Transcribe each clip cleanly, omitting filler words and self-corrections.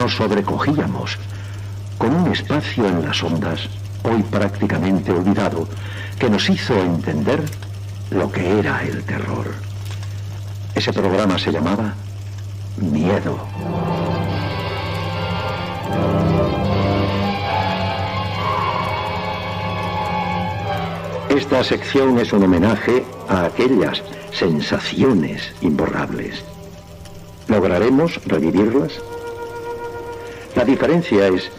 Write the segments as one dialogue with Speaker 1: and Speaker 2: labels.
Speaker 1: nos sobrecogíamos con un espacio en las ondas, hoy prácticamente olvidado, que nos hizo entender lo que era el terror. Ese programa se llamaba Miedo. Esta sección es un homenaje a aquellas sensaciones imborrables. ¿Lograremos revivirlas? La diferencia es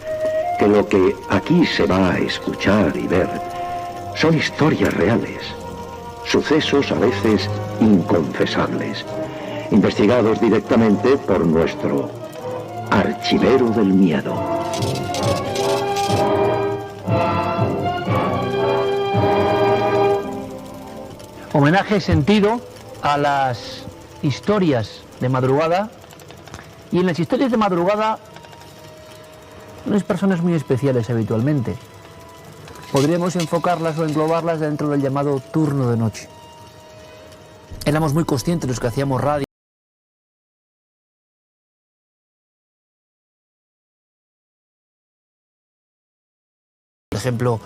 Speaker 1: que lo que aquí se va a escuchar y ver son historias reales, sucesos a veces inconfesables, investigados directamente por nuestro archivero del miedo.
Speaker 2: Homenaje sentido a las historias de madrugada, y en las historias de madrugada unas personas muy especiales habitualmente. Podríamos enfocarlas o englobarlas dentro del llamado turno de noche. Éramos muy conscientes los que hacíamos radio por ejemplo,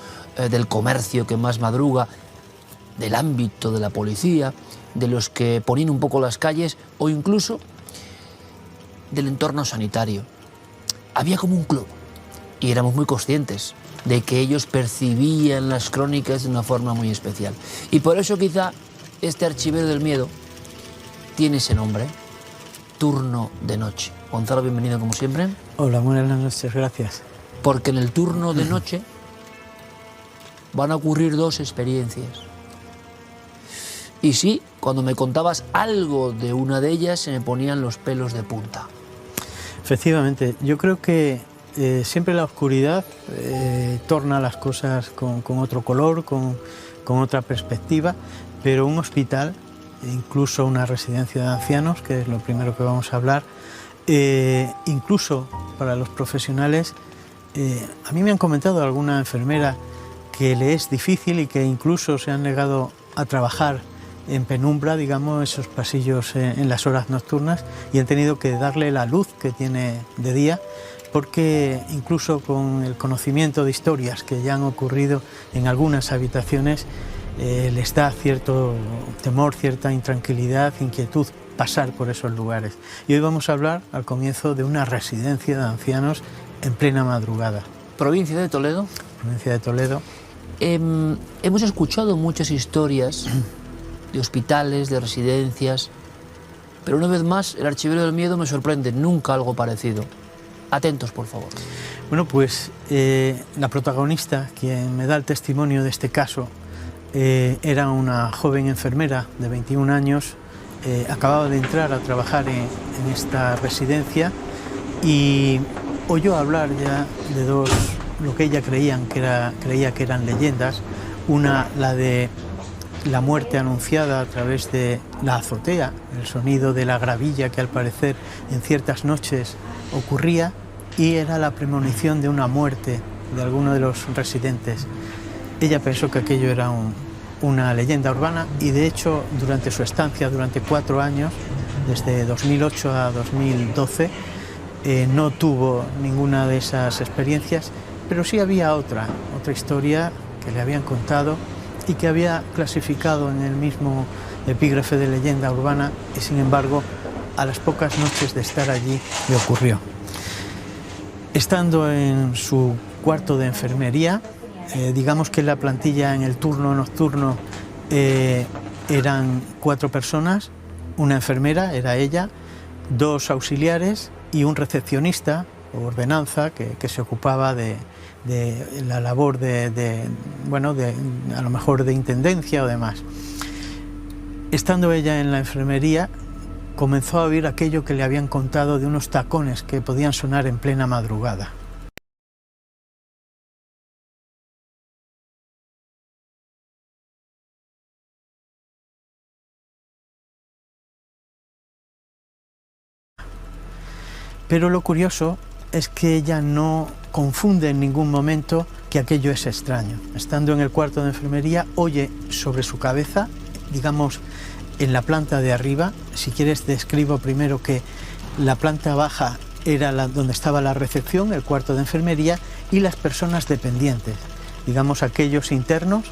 Speaker 2: del comercio que más madruga, del ámbito de la policía, de los que ponían un poco las calles o incluso del entorno sanitario. Había como un club y éramos muy conscientes de que ellos percibían las crónicas de una forma muy especial. Y por eso quizá este archivero del miedo tiene ese nombre, turno de noche. Gonzalo, bienvenido como siempre.
Speaker 3: Hola, buenas noches, gracias.
Speaker 2: Porque en el turno de noche van a ocurrir dos experiencias. Y sí, cuando me contabas algo de una de ellas se me ponían los pelos de punta.
Speaker 3: Efectivamente, yo creo que siempre la oscuridad torna las cosas con otro color, con otra perspectiva, pero un hospital, incluso una residencia de ancianos, que es lo primero que vamos a hablar, incluso para los profesionales, a mí me han comentado alguna enfermera que le es difícil y que incluso se han negado a trabajar en penumbra, digamos, esos pasillos en las horas nocturnas, y han tenido que darle la luz que tiene de día, porque incluso con el conocimiento de historias que ya han ocurrido en algunas habitaciones, les da cierto temor, cierta intranquilidad, inquietud pasar por esos lugares. Y hoy vamos a hablar al comienzo de una residencia de ancianos en plena madrugada.
Speaker 2: Provincia de Toledo.
Speaker 3: Provincia de Toledo.
Speaker 2: Hemos escuchado muchas historias de hospitales, de residencias, pero una vez más el archivero del miedo me sorprende, nunca algo parecido. Atentos, por favor.
Speaker 3: Bueno, pues la protagonista, quien me da el testimonio de este caso, era una joven enfermera de 21 años, acababa de entrar a trabajar en esta residencia y oyó hablar ya de dos, lo que ella creía que eran leyendas. Una, la de la muerte anunciada a través de la azotea, el sonido de la gravilla que al parecer en ciertas noches ocurría, y era la premonición de una muerte de alguno de los residentes. Ella pensó que aquello era una leyenda urbana y de hecho durante su estancia, durante 4 años, desde 2008 a 2012, no tuvo ninguna de esas experiencias, pero sí había otra historia que le habían contado y que había clasificado en el mismo epígrafe de leyenda urbana, y sin embargo a las pocas noches de estar allí le ocurrió. Estando en su cuarto de enfermería, digamos que la plantilla en el turno nocturno eran 4 personas, una enfermera, era ella, 2 auxiliares y un recepcionista o ordenanza que se ocupaba de la labor a lo mejor de intendencia o demás. Estando ella en la enfermería, comenzó a oír aquello que le habían contado de unos tacones que podían sonar en plena madrugada. Pero lo curioso es que ella no confunde en ningún momento que aquello es extraño. Estando en el cuarto de enfermería, oye sobre su cabeza, digamos, en la planta de arriba. Si quieres, describo primero que la planta baja era donde estaba la recepción, el cuarto de enfermería y las personas dependientes. Digamos, aquellos internos,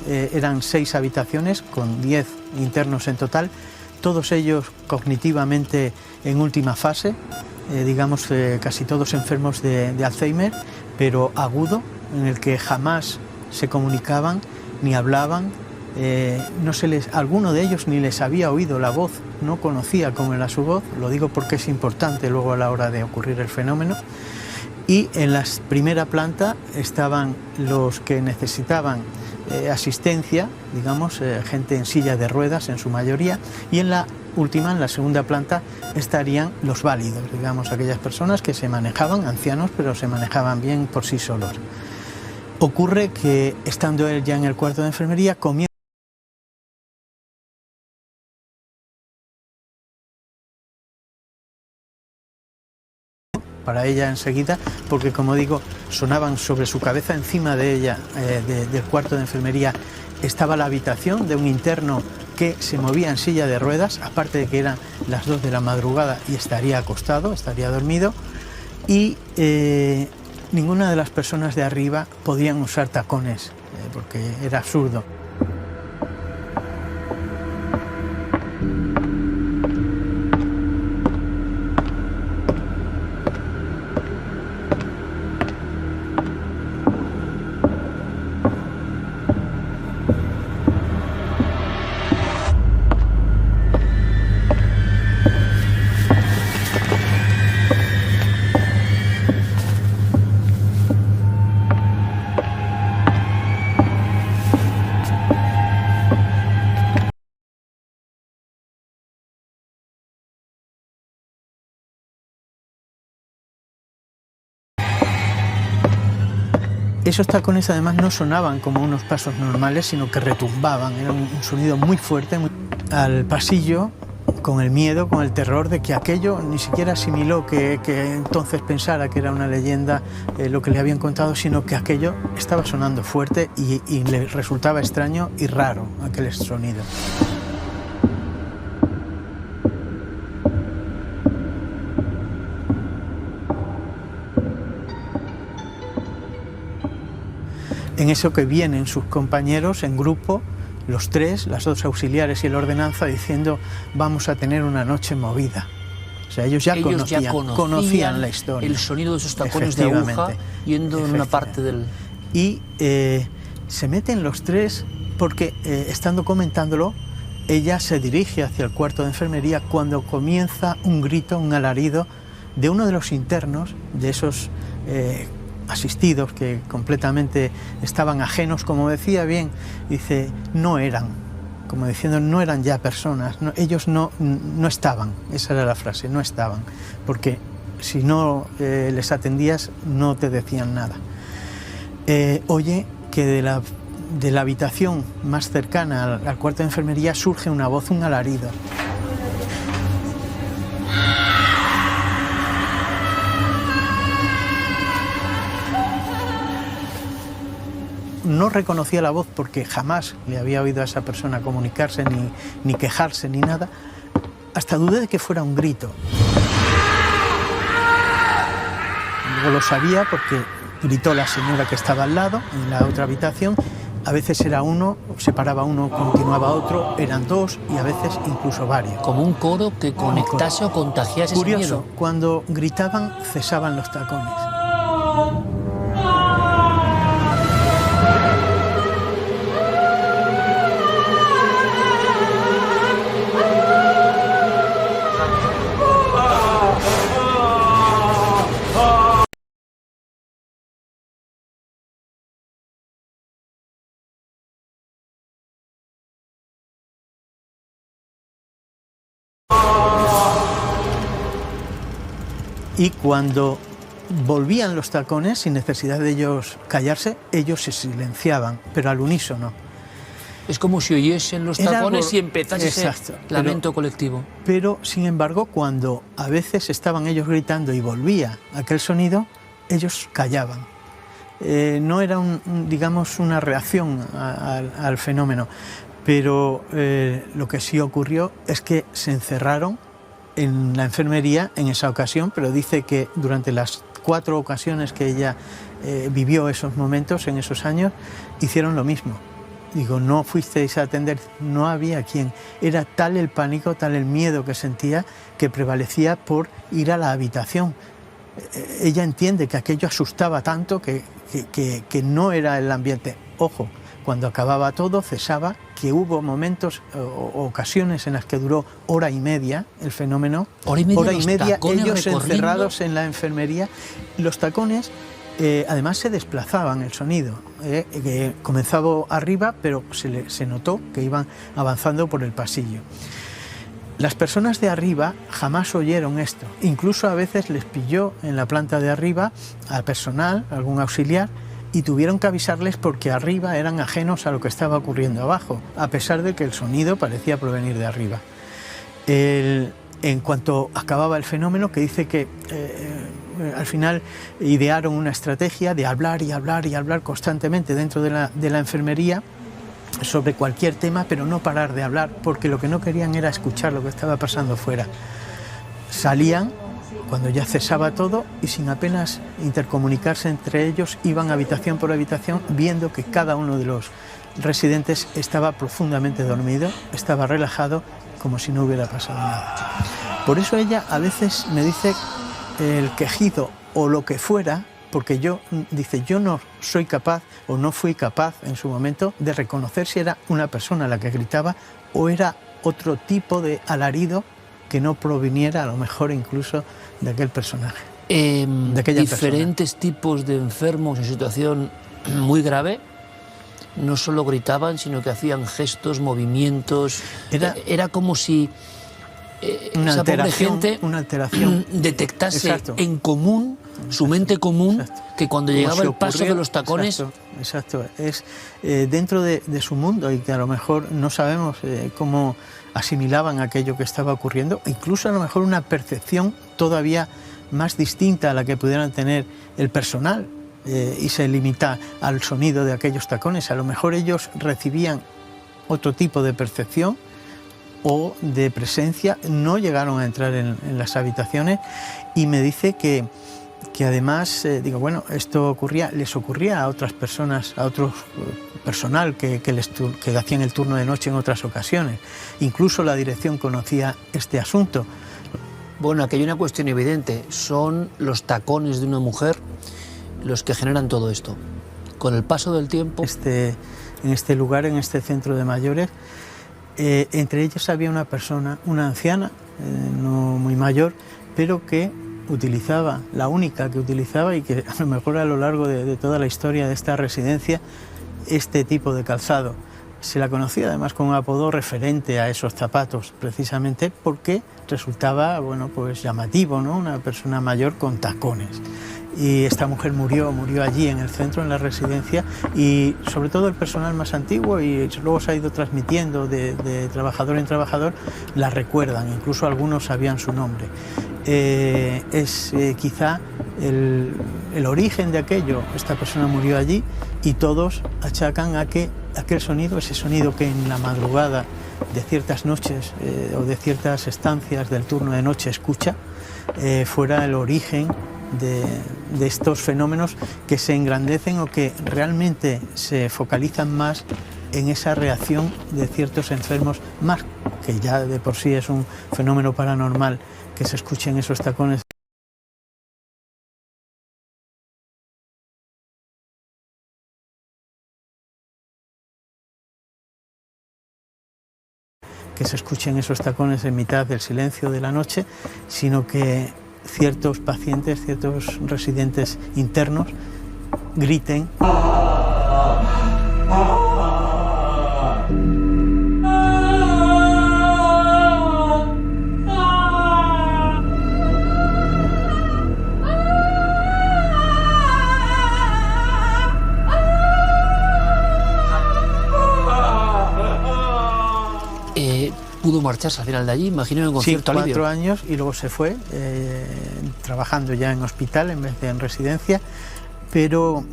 Speaker 3: eran 6 habitaciones con 10 internos en total, todos ellos cognitivamente en última fase, digamos, casi todos enfermos de Alzheimer, pero agudo, en el que jamás se comunicaban ni hablaban. Alguno de ellos ni les había oído la voz, no conocía cómo era su voz, lo digo porque es importante luego a la hora de ocurrir el fenómeno. Y en la primera planta estaban los que necesitaban asistencia, digamos, gente en silla de ruedas en su mayoría, y en la última, en la segunda planta, estarían los válidos, digamos, aquellas personas que se manejaban, ancianos, pero se manejaban bien por sí solos. Ocurre que, estando él ya en el cuarto de enfermería, comienza para ella enseguida, porque, como digo, sonaban sobre su cabeza, encima de ella, del cuarto de enfermería, estaba la habitación de un interno que se movía en silla de ruedas, aparte de que eran las 2 de la madrugada y estaría acostado, estaría dormido, y ninguna de las personas de arriba podían usar tacones, porque era absurdo. Esos tacones además no sonaban como unos pasos normales, sino que retumbaban, era un sonido muy fuerte. Al pasillo, con el miedo, con el terror de que aquello ni siquiera asimiló que entonces pensara que era una leyenda lo que le habían contado, sino que aquello estaba sonando fuerte y le resultaba extraño y raro aquel sonido. En eso que vienen sus compañeros en grupo, los 3, las 2 auxiliares y el ordenanza, diciendo: vamos a tener una noche movida. O sea, ellos ya conocían la historia.
Speaker 2: El sonido de esos tacones de aguja yendo en una parte del...
Speaker 3: Y se meten los 3 porque, estando comentándolo, ella se dirige hacia el cuarto de enfermería cuando comienza un grito, un alarido de uno de los internos, de esos asistidos que completamente estaban ajenos, como decía bien, dice, no eran, como diciendo, no eran ya personas, no, ellos no estaban, esa era la frase, no estaban, porque si no les atendías no te decían nada. Oye que de la habitación más cercana al cuarto de enfermería surge una voz, un alarido. No reconocía la voz porque jamás le había oído a esa persona comunicarse, ni quejarse, ni nada. Hasta dudé de que fuera un grito. Luego lo sabía porque gritó la señora que estaba al lado, en la otra habitación. A veces era uno, se paraba uno, continuaba otro, eran 2 y a veces incluso varios.
Speaker 2: Como un coro que conectase o contagiase ese miedo.
Speaker 3: Curioso, cuando gritaban cesaban los tacones. Y cuando volvían los tacones, sin necesidad de ellos callarse, ellos se silenciaban, pero al unísono.
Speaker 2: Es como si oyesen los tacones y empezase ese lamento colectivo.
Speaker 3: Pero, sin embargo, cuando a veces estaban ellos gritando y volvía aquel sonido, ellos callaban. No era, digamos, una reacción al fenómeno, pero lo que sí ocurrió es que se encerraron en la enfermería en esa ocasión, pero dice que durante las 4 ocasiones que ella vivió esos momentos, en esos años, hicieron lo mismo. Digo, no fuisteis a atender, no había quien. Era tal el pánico, tal el miedo que sentía, que prevalecía por ir a la habitación. Ella entiende que aquello asustaba tanto que no era el ambiente. Ojo, cuando acababa todo, cesaba, que hubo momentos o ocasiones en las que duró hora y media el fenómeno.
Speaker 2: Hora y media
Speaker 3: ellos encerrados en la enfermería. Los tacones, además, se desplazaban el sonido. Comenzaba arriba, pero se notó que iban avanzando por el pasillo. Las personas de arriba jamás oyeron esto. Incluso a veces les pilló en la planta de arriba al personal, algún auxiliar, y tuvieron que avisarles porque arriba eran ajenos a lo que estaba ocurriendo abajo, a pesar de que el sonido parecía provenir de arriba. En cuanto acababa el fenómeno, que dice que al final idearon una estrategia de hablar y hablar y hablar constantemente dentro de la enfermería sobre cualquier tema, pero no parar de hablar, porque lo que no querían era escuchar lo que estaba pasando fuera. Salían cuando ya cesaba todo y sin apenas intercomunicarse entre ellos, iban habitación por habitación viendo que cada uno de los residentes estaba profundamente dormido, estaba relajado, como si no hubiera pasado nada. Por eso ella a veces me dice el quejido o lo que fuera, porque dice, yo no soy capaz o no fui capaz en su momento de reconocer si era una persona la que gritaba o era otro tipo de alarido que no proviniera a lo mejor incluso de aquel personaje. De aquella
Speaker 2: diferentes tipos de enfermos en situación muy grave no solo gritaban, sino que hacían gestos, movimientos. Era como si esa pobre gente detectase en común, su mente común, que cuando llegaba el paso de los tacones...
Speaker 3: Exacto. Es dentro de su mundo, y que a lo mejor no sabemos cómo asimilaban aquello que estaba ocurriendo, incluso a lo mejor una percepción todavía más distinta a la que pudieran tener el personal, y se limita al sonido de aquellos tacones. A lo mejor ellos recibían otro tipo de percepción o de presencia, no llegaron a entrar en las habitaciones, y me dice que además, digo, bueno, esto les ocurría a otras personas, a otro personal que hacían el turno de noche en otras ocasiones. Incluso la dirección conocía este asunto.
Speaker 2: Bueno, aquí hay una cuestión evidente, son los tacones de una mujer los que generan todo esto. Con el paso del tiempo...
Speaker 3: En este lugar, en este centro de mayores, entre ellos había una persona, una anciana, no muy mayor, pero que utilizaba, la única que utilizaba, y que a lo mejor a lo largo de toda la historia de esta residencia, este tipo de calzado. Se la conocía además con un apodo referente a esos zapatos, precisamente porque resultaba, bueno, pues llamativo, ¿no? Una persona mayor con tacones. Y esta mujer murió allí en el centro, en la residencia, y sobre todo el personal más antiguo, y luego se ha ido transmitiendo de trabajador en trabajador, la recuerdan, incluso algunos sabían su nombre. Es quizá el origen de aquello. Esta persona murió allí y todos achacan a que aquel sonido, ese sonido que en la madrugada de ciertas noches o de ciertas estancias del turno de noche escucha, fuera el origen de estos fenómenos que se engrandecen o que realmente se focalizan más en esa reacción de ciertos enfermos, más que ya de por sí es un fenómeno paranormal que se escuchen esos tacones. Que se escuchen esos tacones en mitad del silencio de la noche, sino que ciertos pacientes, ciertos residentes internos griten.
Speaker 2: ¿Pudo marcharse al final de allí? Imagino con cierto alivio.
Speaker 3: 4 años, y luego se fue, trabajando ya en hospital en vez de en residencia, pero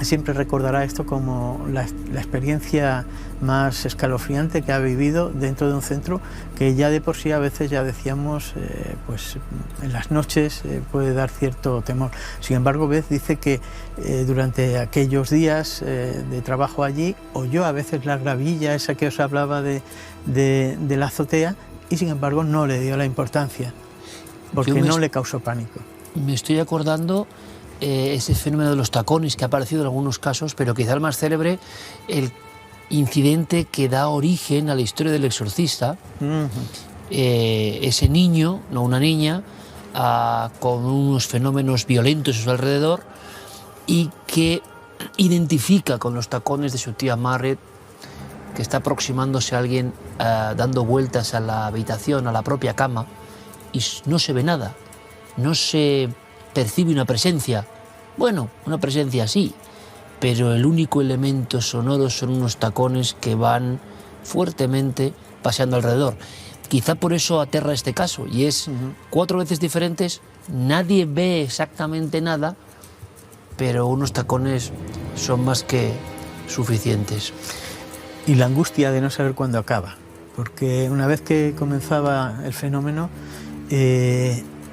Speaker 3: siempre recordará esto como la experiencia más escalofriante que ha vivido dentro de un centro que ya de por sí a veces ya decíamos, pues en las noches puede dar cierto temor. Sin embargo, Beth dice que durante aquellos días de trabajo allí oyó a veces la gravilla esa que os hablaba de la azotea y sin embargo no le dio la importancia porque no le causó pánico.
Speaker 2: Me estoy acordando ese fenómeno de los tacones que ha aparecido en algunos casos, pero quizá el más célebre, el incidente que da origen a la historia del exorcista. Ese niño, no una niña, con unos fenómenos violentos a su alrededor y que identifica con los tacones de su tía Margaret que está aproximándose a alguien dando vueltas a la habitación, a la propia cama, y no se ve nada, no se percibe una presencia. Bueno, una presencia sí, pero el único elemento sonoro son unos tacones que van fuertemente paseando alrededor. Quizá por eso aterra este caso, y es 4 veces diferentes, nadie ve exactamente nada, pero unos tacones son más que suficientes.
Speaker 3: Y la angustia de no saber cuándo acaba, porque una vez que comenzaba el fenómeno,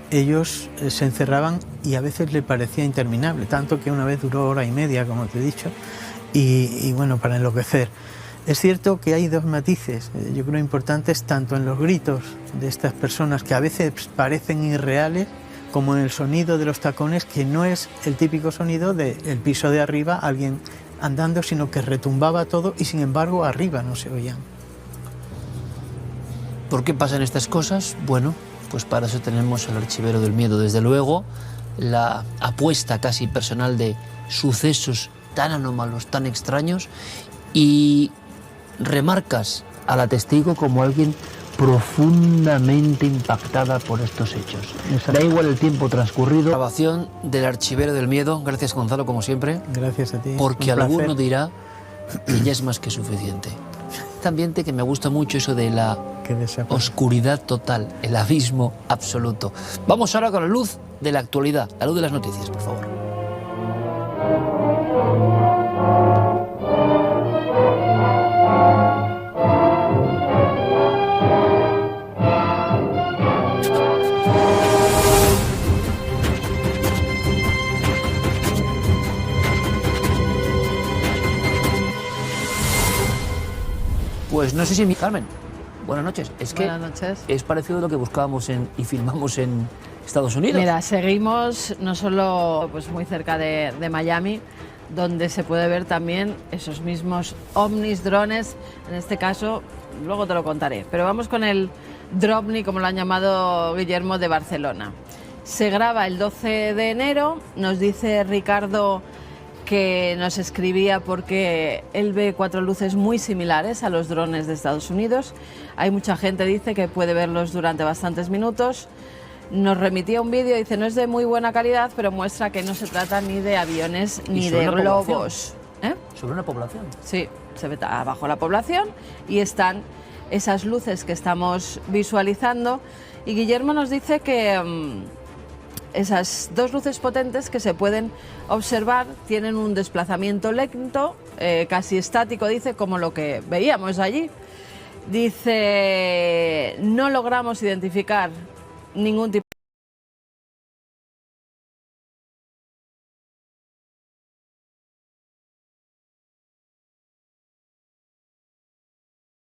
Speaker 3: ellos se encerraban y a veces le parecía interminable, tanto que una vez duró 1 hora y media, como te he dicho, y bueno, para enloquecer. Es cierto que hay 2 matices, yo creo importantes, tanto en los gritos de estas personas que a veces parecen irreales, como en el sonido de los tacones, que no es el típico sonido del piso de arriba, alguien andando, sino que retumbaba todo y sin embargo arriba no se oían.
Speaker 2: ¿Por qué pasan estas cosas? Bueno, pues para eso tenemos el Archivero del Miedo, desde luego, la apuesta casi personal de sucesos tan anómalos, tan extraños, y remarcas a la testigo como alguien profundamente impactada por estos hechos. Da igual el tiempo transcurrido. Grabación del Archivero del Miedo. Gracias, Gonzalo, como siempre.
Speaker 3: Gracias a ti.
Speaker 2: Porque alguno dirá que ya es más que suficiente. Este ambiente que me gusta mucho, eso de la oscuridad total, el abismo absoluto. Vamos ahora con la luz de la actualidad, la luz de las noticias, por favor. Pues no sé si Carmen, buenas noches.
Speaker 4: Buenas noches.
Speaker 2: Es parecido a lo que buscábamos y filmamos en Estados Unidos.
Speaker 4: Mira, seguimos no solo pues muy cerca de Miami, donde se puede ver también esos mismos ovnis, drones, en este caso, luego te lo contaré. Pero vamos con el Dropni, como lo han llamado Guillermo, de Barcelona. Se graba el 12 de enero, nos dice Ricardo que nos escribía porque él ve 4 luces muy similares a los drones de Estados Unidos. Hay mucha gente, dice, que puede verlos durante bastantes minutos. Nos remitía un vídeo, dice, no es de muy buena calidad, pero muestra que no se trata ni de aviones ni de globos.
Speaker 2: ¿Sobre una población?
Speaker 4: Sí, se ve abajo la población y están esas luces que estamos visualizando. Y Guillermo nos dice que esas 2 luces potentes que se pueden observar tienen un desplazamiento lento, casi estático, dice, como lo que veíamos allí. Dice, no logramos identificar ningún tipo